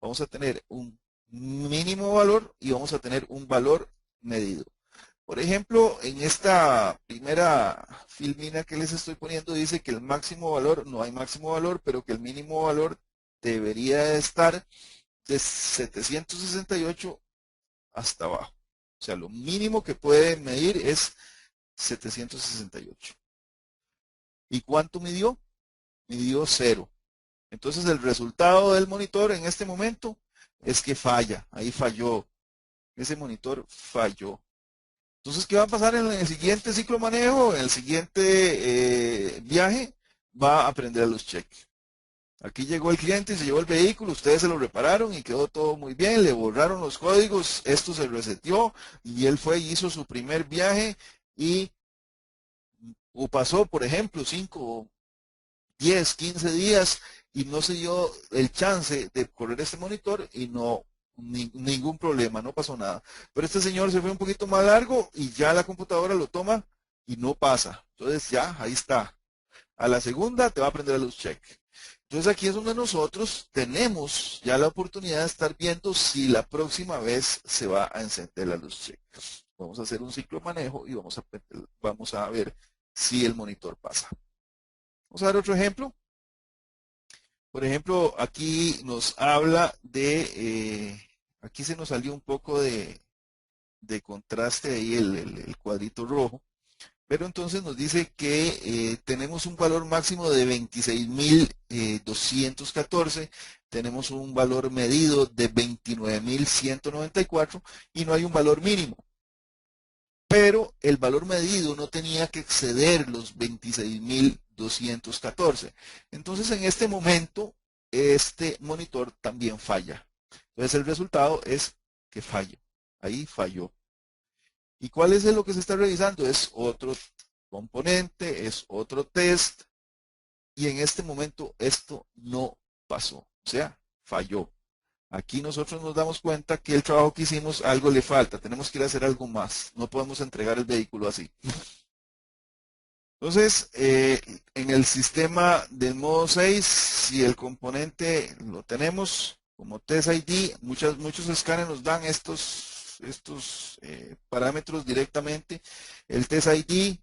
vamos a tener un mínimo valor y vamos a tener un valor medido. Por ejemplo, en esta primera filmina que les estoy poniendo dice que el máximo valor, no hay máximo valor, pero que el mínimo valor debería estar de 768 hasta abajo. O sea, lo mínimo que puede medir es 768. ¿Y cuánto midió? Midió 0. Entonces el resultado del monitor en este momento es que falla. Ahí falló. Ese monitor falló. Entonces, ¿qué va a pasar en el siguiente ciclo manejo? En el siguiente viaje va a aprender a los cheques. Aquí llegó el cliente y se llevó el vehículo, ustedes se lo repararon y quedó todo muy bien, le borraron los códigos, esto se reseteó y él fue y hizo su primer viaje y o pasó, por ejemplo, 5, 10, 15 días y no se dio el chance de correr este monitor y no, ningún problema, no pasó nada. Pero este señor se fue un poquito más largo y ya la computadora lo toma y no pasa. Entonces ya, ahí está. A la segunda te va a aprender a los cheques. Entonces aquí es donde nosotros tenemos ya la oportunidad de estar viendo si la próxima vez se va a encender la luz check. Vamos a hacer un ciclo de manejo y vamos a ver si el monitor pasa. Vamos a ver otro ejemplo. Por ejemplo, aquí nos habla aquí se nos salió un poco de contraste ahí el cuadrito rojo, pero entonces nos dice que tenemos un valor máximo de 26.214, tenemos un valor medido de 29.194 y no hay un valor mínimo. Pero el valor medido no tenía que exceder los 26.214. Entonces, en este momento, este monitor también falla. Entonces, el resultado es que falla. Ahí falló. ¿Y cuál es lo que se está revisando? Es otro componente, es otro test. Y en este momento esto no pasó. O sea, falló. Aquí nosotros nos damos cuenta que el trabajo que hicimos, algo le falta. Tenemos que ir a hacer algo más. No podemos entregar el vehículo así. Entonces, en el sistema del modo 6, si el componente lo tenemos como Test ID, muchos escáneres nos dan estos parámetros directamente. El Test ID,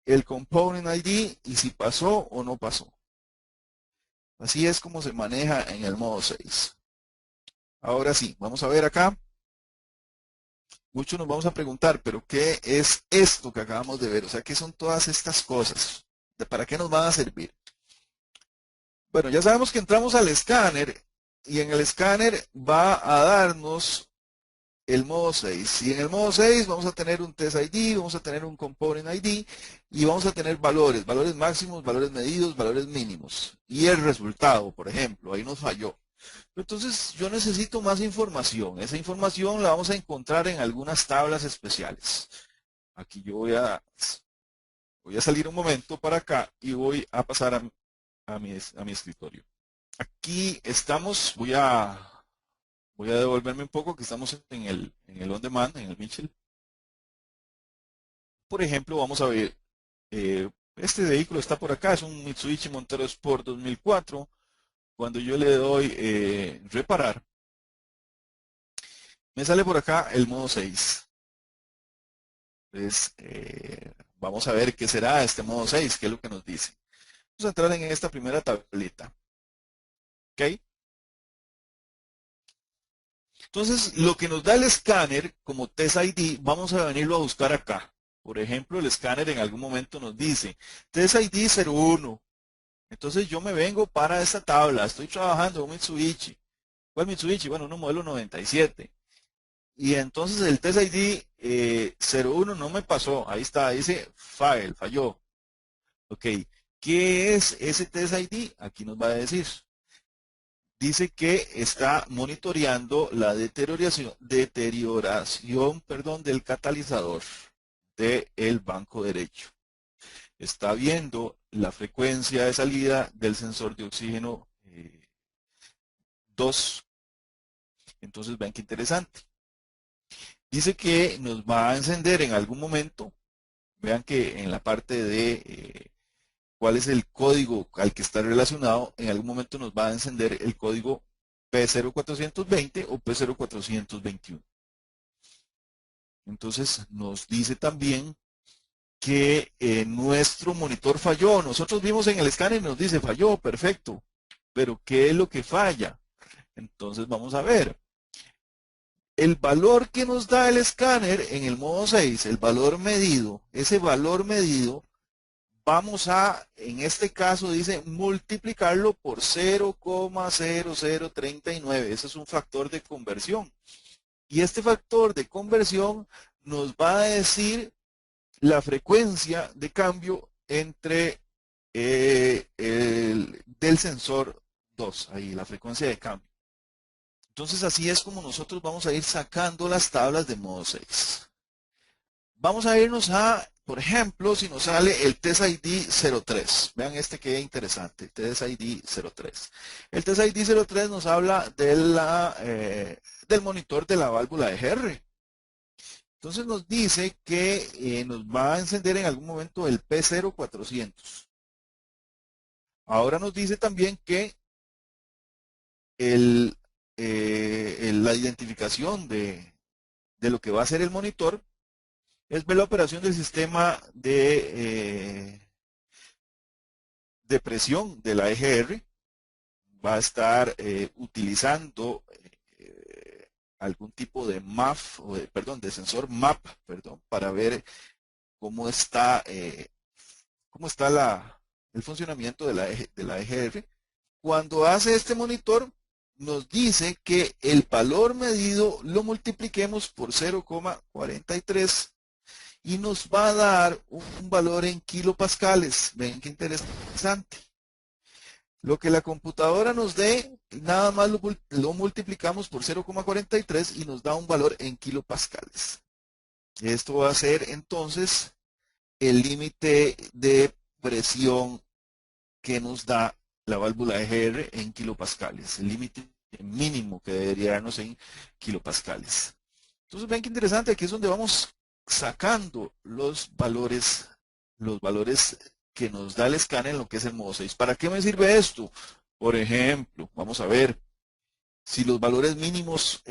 el Component ID y si pasó o no pasó. Así es como se maneja en el modo 6. Ahora sí, vamos a ver acá. Muchos nos vamos a preguntar, pero ¿qué es esto que acabamos de ver? O sea, ¿qué son todas estas cosas? ¿Para qué nos van a servir? Bueno, ya sabemos que entramos al escáner y en el escáner va a darnos el modo 6. Y en el modo 6 vamos a tener un Test ID, vamos a tener un Component ID y vamos a tener valores máximos, valores medidos, valores mínimos. Y el resultado, por ejemplo, ahí nos falló. Entonces yo necesito más información. Esa información la vamos a encontrar en algunas tablas especiales. Aquí yo voy a salir un momento para acá y voy a pasar a mi escritorio. Aquí estamos, voy a devolverme un poco, que estamos en el on demand, en el Mitchell. Por ejemplo, vamos a ver, este vehículo está por acá, es un Mitsubishi Montero Sport 2004. Cuando yo le doy reparar, me sale por acá el modo 6. Entonces, vamos a ver qué será este modo 6, qué es lo que nos dice. Vamos a entrar en esta primera tableta. ¿Ok? Entonces, lo que nos da el escáner como Test ID, vamos a venirlo a buscar acá. Por ejemplo, el escáner en algún momento nos dice Test ID 01. Entonces yo me vengo para esta tabla. Estoy trabajando con Mitsubishi. ¿Cuál Mitsubishi? Bueno, un modelo 97. Y entonces el Test ID 01 no me pasó. Ahí está, dice file, falló. Ok, ¿qué es ese Test ID? Aquí nos va a decir. Dice que está monitoreando la deterioración del catalizador del banco derecho. Está viendo la frecuencia de salida del sensor de oxígeno 2. Entonces vean qué interesante. Dice que nos va a encender en algún momento. Vean que en la parte de cuál es el código al que está relacionado, en algún momento nos va a encender el código P0420 o P0421. Entonces nos dice también que nuestro monitor falló. Nosotros vimos en el escáner y nos dice falló, perfecto. Pero ¿qué es lo que falla? Entonces vamos a ver. El valor que nos da el escáner en el modo 6, el valor medido, ese valor medido, vamos a, en este caso dice, multiplicarlo por 0,0039. Ese es un factor de conversión. Y este factor de conversión nos va a decir la frecuencia de cambio entre del sensor 2, ahí la frecuencia de cambio. Entonces así es como nosotros vamos a ir sacando las tablas de modo 6. Vamos a irnos a, por ejemplo, si nos sale el Test ID 03. Vean este que es interesante, Test ID 03. El Test ID 03 nos habla del monitor de la válvula EGR. Entonces nos dice que nos va a encender en algún momento el P0400. Ahora nos dice también que la identificación de lo que va a ser el monitor es ver la operación del sistema de presión de la EGR. va a estar utilizando algún tipo de MAF, de sensor MAP, para ver cómo está, el funcionamiento de la EGR. Cuando hace este monitor, nos dice que el valor medido lo multipliquemos por 0,43 y nos va a dar un valor en kilopascales. Ven qué interesante. Lo que la computadora nos dé, nada más lo multiplicamos por 0,43 y nos da un valor en kilopascales. Esto va a ser entonces el límite de presión que nos da la válvula EGR en kilopascales, el límite mínimo que debería darnos en kilopascales. Entonces ven qué interesante, aquí es donde vamos sacando los valores que nos da el escáner en lo que es el modo 6. ¿Para qué me sirve esto? Por ejemplo, vamos a ver si los valores mínimos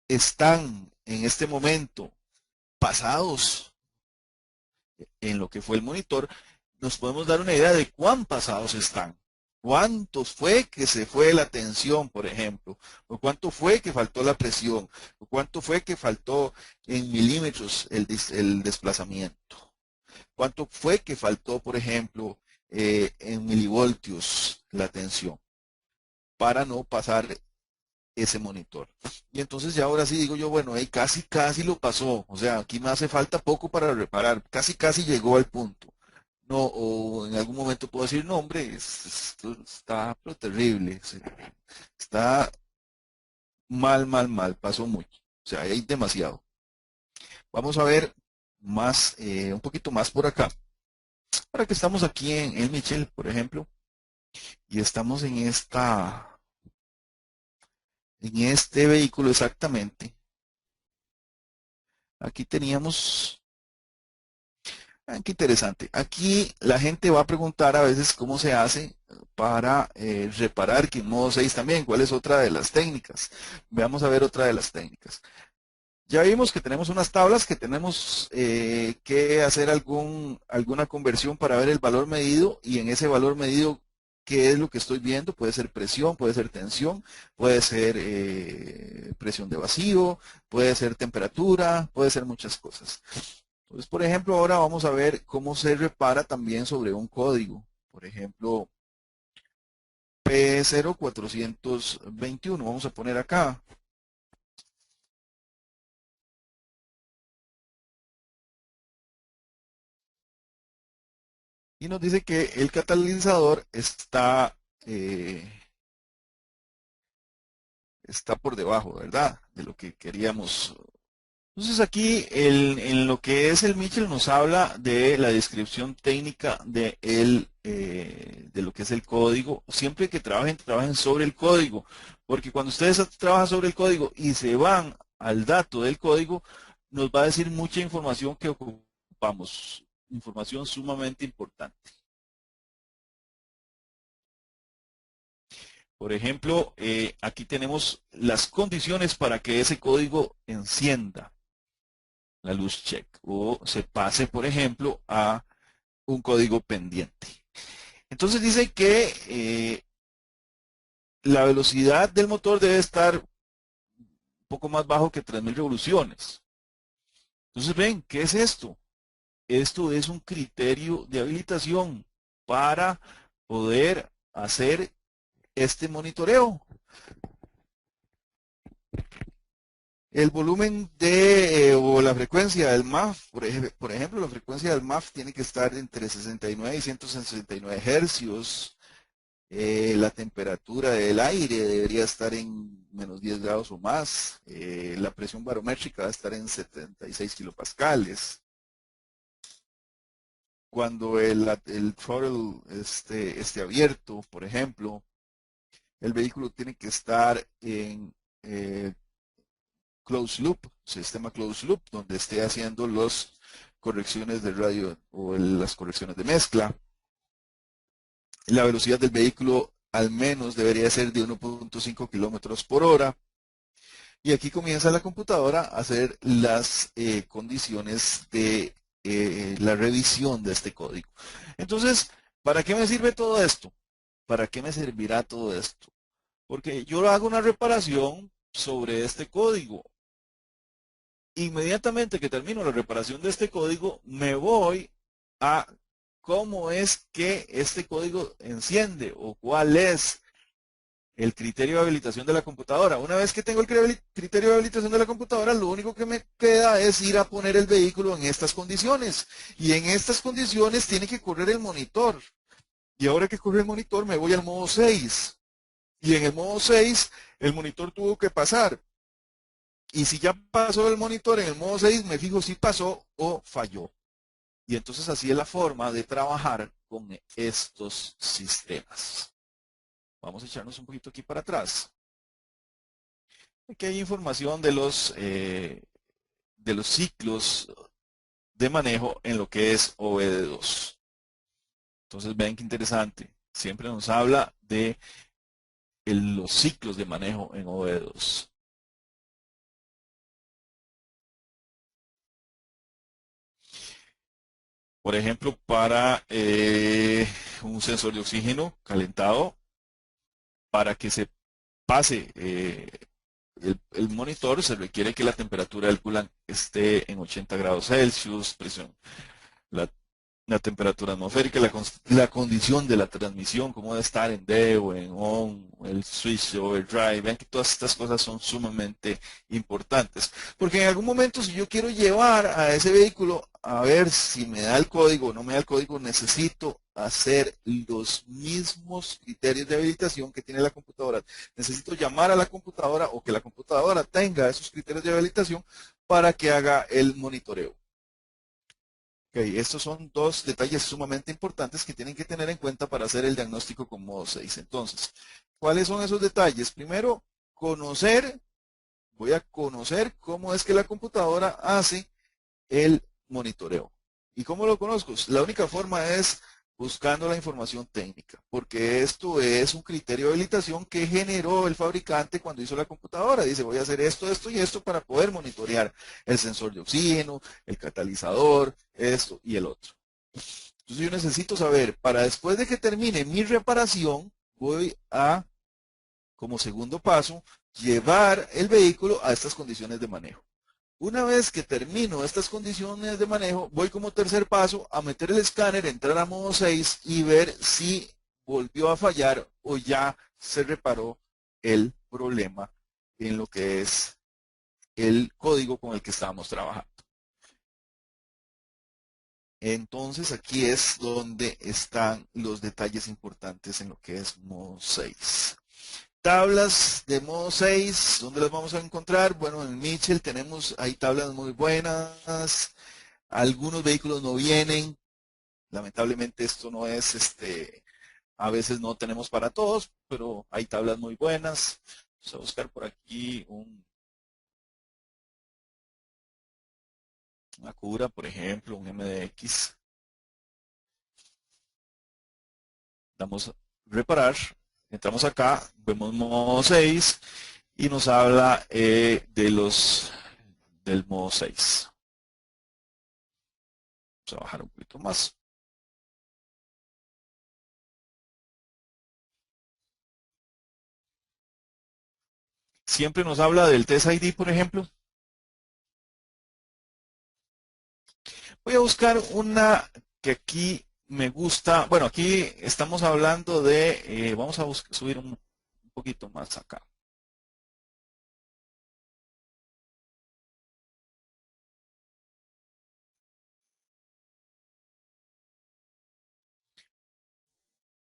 están en este momento pasados en lo que fue el monitor, nos podemos dar una idea de cuán pasados están. ¿Cuántos fue que se fue la tensión, por ejemplo? ¿O cuánto fue que faltó la presión? ¿O cuánto fue que faltó en milímetros el desplazamiento? ¿Cuánto fue que faltó, por ejemplo, en milivoltios la tensión? Para no pasar ese monitor. Y entonces ya ahora sí digo yo, bueno, casi lo pasó. O sea, aquí me hace falta poco para reparar. Casi llegó al punto. No, o en algún momento puedo decir, no, hombre, esto está pero terrible. Está mal, pasó mucho. O sea, hay demasiado. Vamos a ver más, un poquito más por acá. Para que estamos aquí en el Michel, por ejemplo, y estamos en este vehículo exactamente. Aquí teníamos, qué interesante. Aquí la gente va a preguntar a veces cómo se hace para reparar que en modo 6 también. ¿Cuál es otra de las técnicas? Veamos a ver otra de las técnicas. Ya vimos que tenemos unas tablas que tenemos que hacer alguna conversión para ver el valor medido y en ese valor medido, ¿qué es lo que estoy viendo? Puede ser presión, puede ser tensión, puede ser presión de vacío, puede ser temperatura, puede ser muchas cosas. Entonces, por ejemplo, ahora vamos a ver cómo se repara también sobre un código. Por ejemplo, P0421, vamos a poner acá. Y nos dice que el catalizador está por debajo, ¿verdad? De lo que queríamos. Entonces aquí en lo que es el Mitchell nos habla de la descripción técnica de lo que es el código. Siempre que trabajen sobre el código, porque cuando ustedes trabajan sobre el código y se van al dato del código, nos va a decir mucha información que ocupamos, información sumamente importante. Por ejemplo, aquí tenemos las condiciones para que ese código encienda la luz check o se pase, por ejemplo, a un código pendiente. Entonces dice que la velocidad del motor debe estar un poco más bajo que 3000 revoluciones. Entonces ven, ¿qué es esto? Esto es un criterio de habilitación para poder hacer este monitoreo. El volumen o la frecuencia del MAF, por ejemplo, la frecuencia del MAF tiene que estar entre 69 y 169 hercios. La temperatura del aire debería estar en menos 10 grados o más. La presión barométrica va a estar en 76 kilopascales. Cuando el throttle esté abierto, por ejemplo, el vehículo tiene que estar en closed loop, sistema closed loop, donde esté haciendo las correcciones de radio o las correcciones de mezcla. La velocidad del vehículo al menos debería ser de 1.5 kilómetros por hora. Y aquí comienza la computadora a hacer las condiciones de la revisión de este código. Entonces, ¿para qué me sirve todo esto? ¿para qué me servirá todo esto? Porque yo hago una reparación sobre este código. Inmediatamente que termino la reparación de este código, me voy a cómo es que este código enciende o cuál es el criterio de habilitación de la computadora. Una vez que tengo el criterio de habilitación de la computadora, lo único que me queda es ir a poner el vehículo en estas condiciones. Y en estas condiciones tiene que correr el monitor. Y ahora que corre el monitor, me voy al modo 6. Y en el modo 6, el monitor tuvo que pasar. Y si ya pasó el monitor en el modo 6, me fijo si pasó o falló. Y entonces así es la forma de trabajar con estos sistemas. Vamos a echarnos un poquito aquí para atrás. Aquí hay información de los ciclos de manejo en lo que es OBD2. Entonces vean qué interesante. Siempre nos habla de los ciclos de manejo en OBD2. Por ejemplo, para un sensor de oxígeno calentado, para que se pase el monitor, se requiere que la temperatura del coolant esté en 80 grados Celsius, presión, la, la temperatura atmosférica, la condición de la transmisión, cómo debe estar en D o en ON, el switch de overdrive. Vean que todas estas cosas son sumamente importantes. Porque en algún momento, si yo quiero llevar a ese vehículo a ver si me da el código o no me da el código, necesito hacer los mismos criterios de habilitación que tiene la computadora. Necesito llamar a la computadora o que la computadora tenga esos criterios de habilitación para que haga el monitoreo. Okay, estos son dos detalles sumamente importantes que tienen que tener en cuenta para hacer el diagnóstico con modo 6. Entonces, ¿cuáles son esos detalles? Primero, voy a conocer cómo es que la computadora hace el monitoreo. ¿Y cómo lo conozco? La única forma es buscando la información técnica, porque esto es un criterio de habilitación que generó el fabricante cuando hizo la computadora. Dice, voy a hacer esto, esto y esto para poder monitorear el sensor de oxígeno, el catalizador, esto y el otro. Entonces yo necesito saber, para después de que termine mi reparación, voy a, como segundo paso, llevar el vehículo a estas condiciones de manejo. Una vez que termino estas condiciones de manejo, voy como tercer paso a meter el escáner, entrar a modo 6 y ver si volvió a fallar o ya se reparó el problema en lo que es el código con el que estábamos trabajando. Entonces aquí es donde están los detalles importantes en lo que es modo 6. Tablas de modo 6, ¿dónde las vamos a encontrar? Bueno, en Mitchell tenemos ahí tablas muy buenas. Algunos vehículos no vienen. Lamentablemente esto no es, a veces no tenemos para todos, pero hay tablas muy buenas. Vamos a buscar por aquí una cura, por ejemplo, un MDX. Damos a reparar. Entramos acá, vemos modo 6 y nos habla del modo 6. Vamos a bajar un poquito más. Siempre nos habla del Test ID, por ejemplo. Voy a buscar una que aquí me gusta. Bueno, aquí estamos hablando de, vamos a subir un poquito más acá.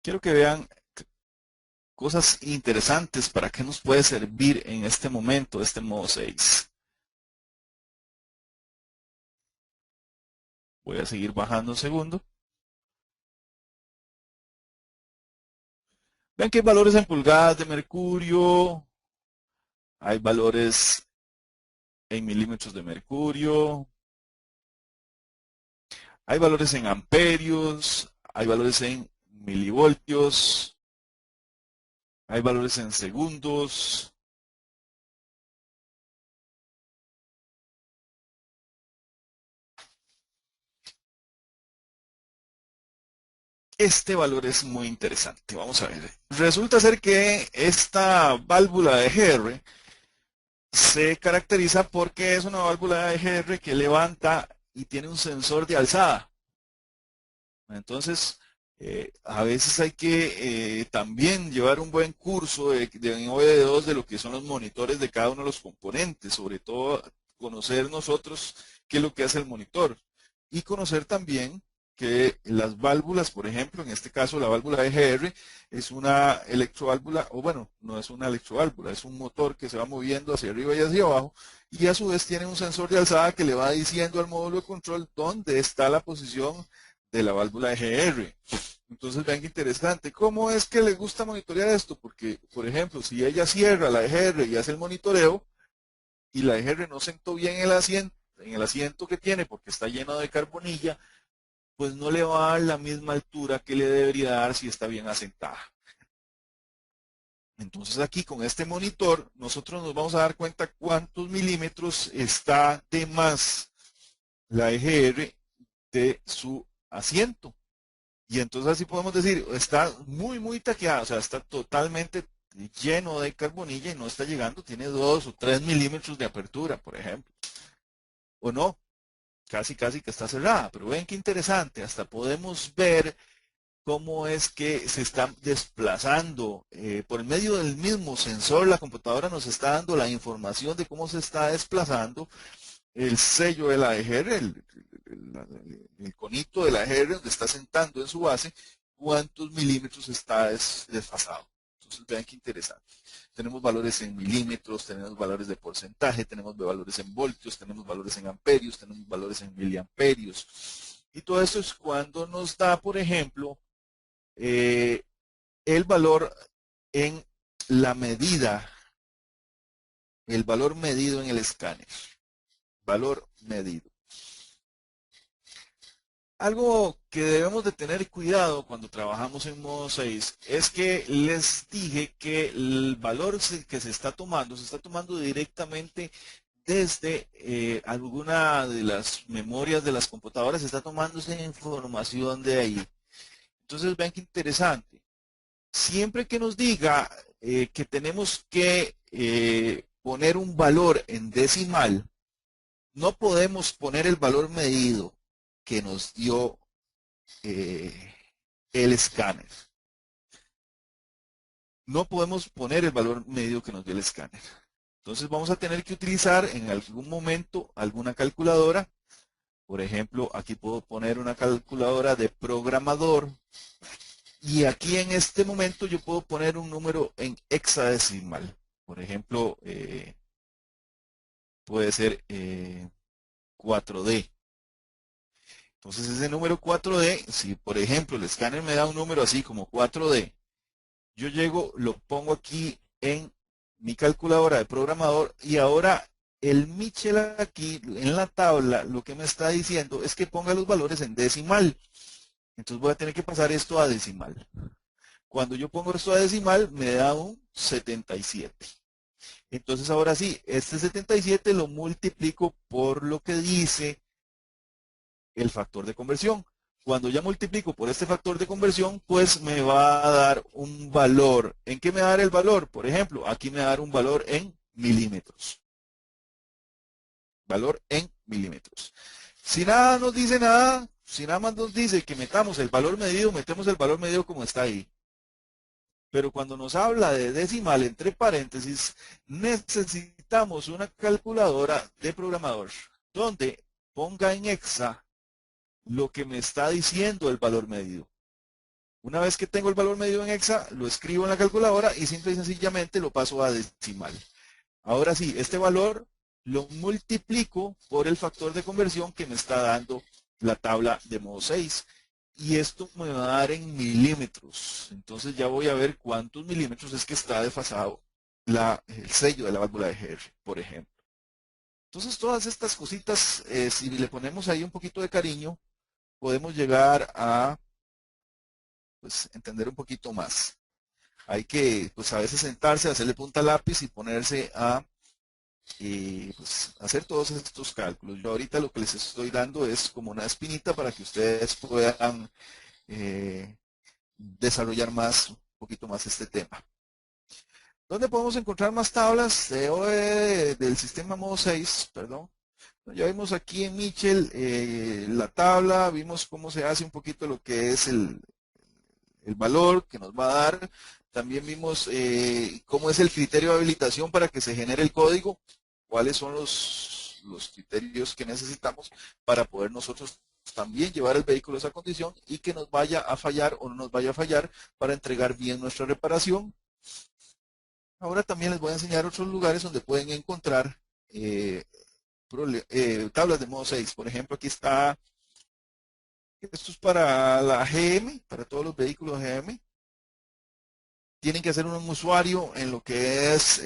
Quiero que vean cosas interesantes para qué nos puede servir en este momento, este modo 6. Voy a seguir bajando un segundo. Vean que hay valores en pulgadas de mercurio, hay valores en milímetros de mercurio, hay valores en amperios, hay valores en milivoltios, hay valores en segundos. este valor es muy interesante. Vamos a ver. Resulta ser que esta válvula de EGR se caracteriza porque es una válvula de EGR que levanta y tiene un sensor de alzada. Entonces, a veces hay que también llevar un buen curso de OBD2 de lo que son los monitores de cada uno de los componentes, sobre todo conocer nosotros qué es lo que hace el monitor y conocer también que las válvulas, por ejemplo, en este caso la válvula EGR es una electroválvula, o bueno, no es una electroválvula, es un motor que se va moviendo hacia arriba y hacia abajo y a su vez tiene un sensor de alzada que le va diciendo al módulo de control dónde está la posición de la válvula EGR. Entonces vean qué interesante. ¿Cómo es que le gusta monitorear esto? Porque, por ejemplo, si ella cierra la EGR y hace el monitoreo y la EGR no sentó bien en el asiento que tiene porque está lleno de carbonilla, pues no le va a dar la misma altura que le debería dar si está bien asentada. Entonces aquí con este monitor nosotros nos vamos a dar cuenta cuántos milímetros está de más la EGR de su asiento. Y entonces así podemos decir, está muy taqueada, o sea, está totalmente lleno de carbonilla y no está llegando, tiene 2 o 3 milímetros de apertura, por ejemplo. O no, casi que está cerrada. Pero ven qué interesante, hasta podemos ver cómo es que se está desplazando. Por medio del mismo sensor, la computadora nos está dando la información de cómo se está desplazando el sello de la EGR, el conito de la EGR donde está sentando en su base, cuántos milímetros está desfasado. Entonces vean qué interesante. Tenemos valores en milímetros, tenemos valores de porcentaje, tenemos valores en voltios, tenemos valores en amperios, tenemos valores en miliamperios. Y todo esto es cuando nos da, por ejemplo, el valor en la medida, el valor medido en el escáner. Valor medido. Algo que debemos de tener cuidado cuando trabajamos en modo 6 es que les dije que el valor que se está tomando directamente desde alguna de las memorias de las computadoras, se está tomando esa información de ahí. Entonces vean qué interesante. Siempre que nos diga que tenemos que poner un valor en decimal, no podemos poner el valor medido que nos dio el escáner. No podemos poner el valor medido que nos dio el escáner. Entonces vamos a tener que utilizar en algún momento alguna calculadora. Por ejemplo, aquí puedo poner una calculadora de programador. Y aquí en este momento yo puedo poner un número en hexadecimal. Por ejemplo, puede ser 4D. Entonces ese número 4D, si por ejemplo el escáner me da un número así como 4D, yo llego, lo pongo aquí en mi calculadora de programador y ahora el Michel aquí en la tabla lo que me está diciendo es que ponga los valores en decimal. Entonces voy a tener que pasar esto a decimal. Cuando yo pongo esto a decimal me da un 77. Entonces ahora sí, este 77 lo multiplico por lo que dice el factor de conversión. Cuando ya multiplico por este factor de conversión, pues me va a dar un valor. ¿En qué me va a dar el valor? Por ejemplo, aquí me va a dar un valor en milímetros. Valor en milímetros. Si nada nos dice nada, si nada más nos dice que metamos el valor medido, metemos el valor medido como está ahí. Pero cuando nos habla de decimal entre paréntesis, necesitamos una calculadora de programador donde ponga en hexa lo que me está diciendo el valor medido. Una vez que tengo el valor medido en hexa, lo escribo en la calculadora y simple y sencillamente lo paso a decimal. Ahora sí, este valor lo multiplico por el factor de conversión que me está dando la tabla de modo 6. Y esto me va a dar en milímetros. Entonces ya voy a ver cuántos milímetros es que está desfasado el sello de la válvula de EGR, por ejemplo. Entonces todas estas cositas, si le ponemos ahí un poquito de cariño, podemos llegar a pues, entender un poquito más. Hay que pues a veces sentarse, hacerle punta al lápiz y ponerse a pues, hacer todos estos cálculos. Yo ahorita lo que les estoy dando es como una espinita para que ustedes puedan desarrollar un poquito más este tema. ¿Dónde podemos encontrar más tablas del sistema modo 6? Perdón. Ya vimos aquí en Mitchell la tabla, vimos cómo se hace un poquito lo que es el valor que nos va a dar. También vimos cómo es el criterio de habilitación para que se genere el código, cuáles son los criterios que necesitamos para poder nosotros también llevar el vehículo a esa condición y que nos vaya a fallar o no nos vaya a fallar para entregar bien nuestra reparación. Ahora también les voy a enseñar otros lugares donde pueden encontrar tablas de modo 6. Por ejemplo, aquí está, esto es para la GM, para todos los vehículos GM. Tienen que hacer un usuario en lo que es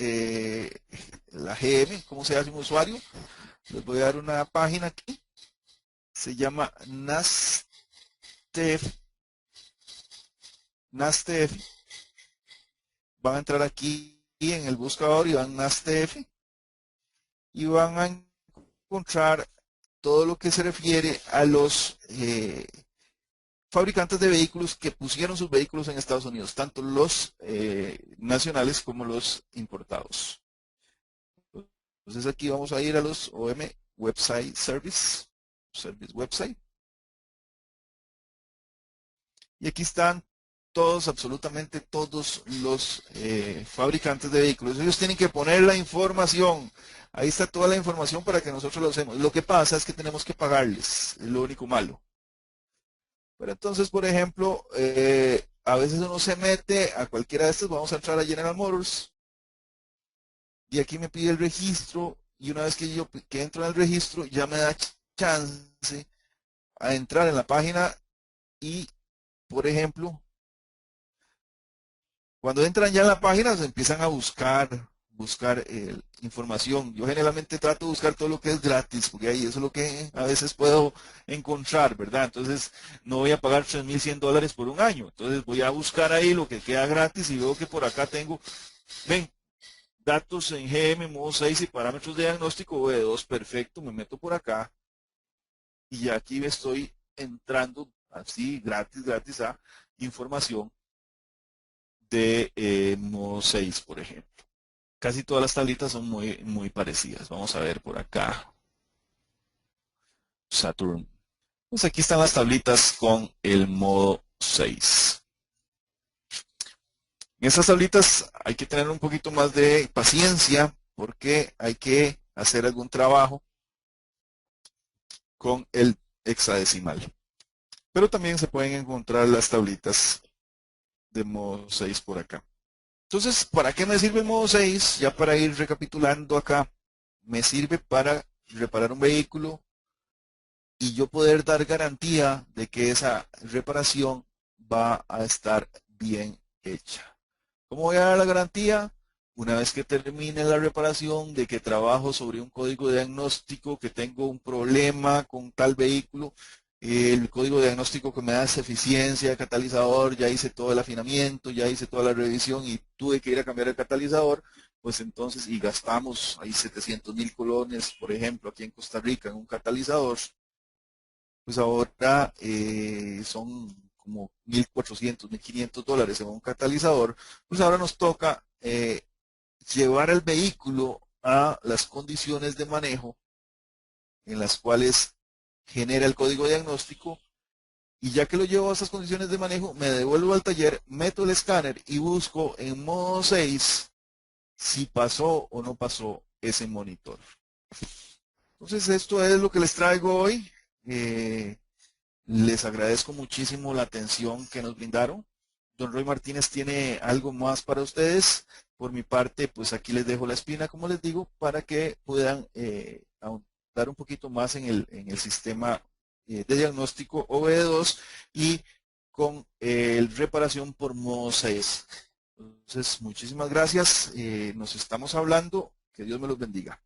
la GM. ¿Cómo se hace un usuario? Les voy a dar una página aquí. Se llama NASTEF. Van a entrar aquí en el buscador y van a NASTEF y van a encontrar todo lo que se refiere a los fabricantes de vehículos que pusieron sus vehículos en Estados Unidos, tanto los nacionales como los importados. Entonces aquí vamos a ir a los OM Website Service Website. Y aquí están todos, absolutamente todos los fabricantes de vehículos. Ellos tienen que poner la información. Ahí está toda la información para que nosotros lo hacemos. Lo que pasa es que tenemos que pagarles, es lo único malo. Pero entonces, por ejemplo, a veces uno se mete a cualquiera de estos. Vamos a entrar a General Motors. Y aquí me pide el registro. Y una vez que yo entro en el registro, ya me da chance a entrar en la página. Y, por ejemplo, cuando entran ya en la página, se empiezan a buscar información. Yo generalmente trato de buscar todo lo que es gratis, porque ahí eso es lo que a veces puedo encontrar, ¿verdad? Entonces, no voy a pagar $3,100 por un año. Entonces, voy a buscar ahí lo que queda gratis y veo que por acá tengo, ven, datos en GM, modo 6 y parámetros de diagnóstico V2, perfecto, me meto por acá y ya aquí me estoy entrando así, gratis a información de modo 6, por ejemplo. Casi todas las tablitas son muy parecidas. Vamos a ver por acá. Saturn. Pues aquí están las tablitas con el modo 6. En estas tablitas hay que tener un poquito más de paciencia porque hay que hacer algún trabajo con el hexadecimal. Pero también se pueden encontrar las tablitas de modo 6 por acá. Entonces, ¿para qué me sirve el modo 6? Ya para ir recapitulando acá, me sirve para reparar un vehículo y yo poder dar garantía de que esa reparación va a estar bien hecha. ¿Cómo voy a dar la garantía? Una vez que termine la reparación, de que trabajo sobre un código de diagnóstico, que tengo un problema con tal vehículo, el código de diagnóstico que me da esa eficiencia de catalizador, ya hice todo el afinamiento, ya hice toda la revisión y tuve que ir a cambiar el catalizador, pues entonces, y gastamos ahí 700,000 colones, por ejemplo, aquí en Costa Rica en un catalizador, pues ahora son como $1,400, $1,500 en un catalizador, pues ahora nos toca llevar el vehículo a las condiciones de manejo en las cuales genera el código diagnóstico y ya que lo llevo a esas condiciones de manejo, me devuelvo al taller, meto el escáner y busco en modo 6 si pasó o no pasó ese monitor. Entonces esto es lo que les traigo hoy. Les agradezco muchísimo la atención que nos brindaron. Don Roy Martínez tiene algo más para ustedes. Por mi parte, pues aquí les dejo la espina, como les digo, para que puedan ahondar un poquito más en el sistema de diagnóstico OBD2 y con reparación por modo 6. Entonces, muchísimas gracias. Nos estamos hablando. Que Dios me los bendiga.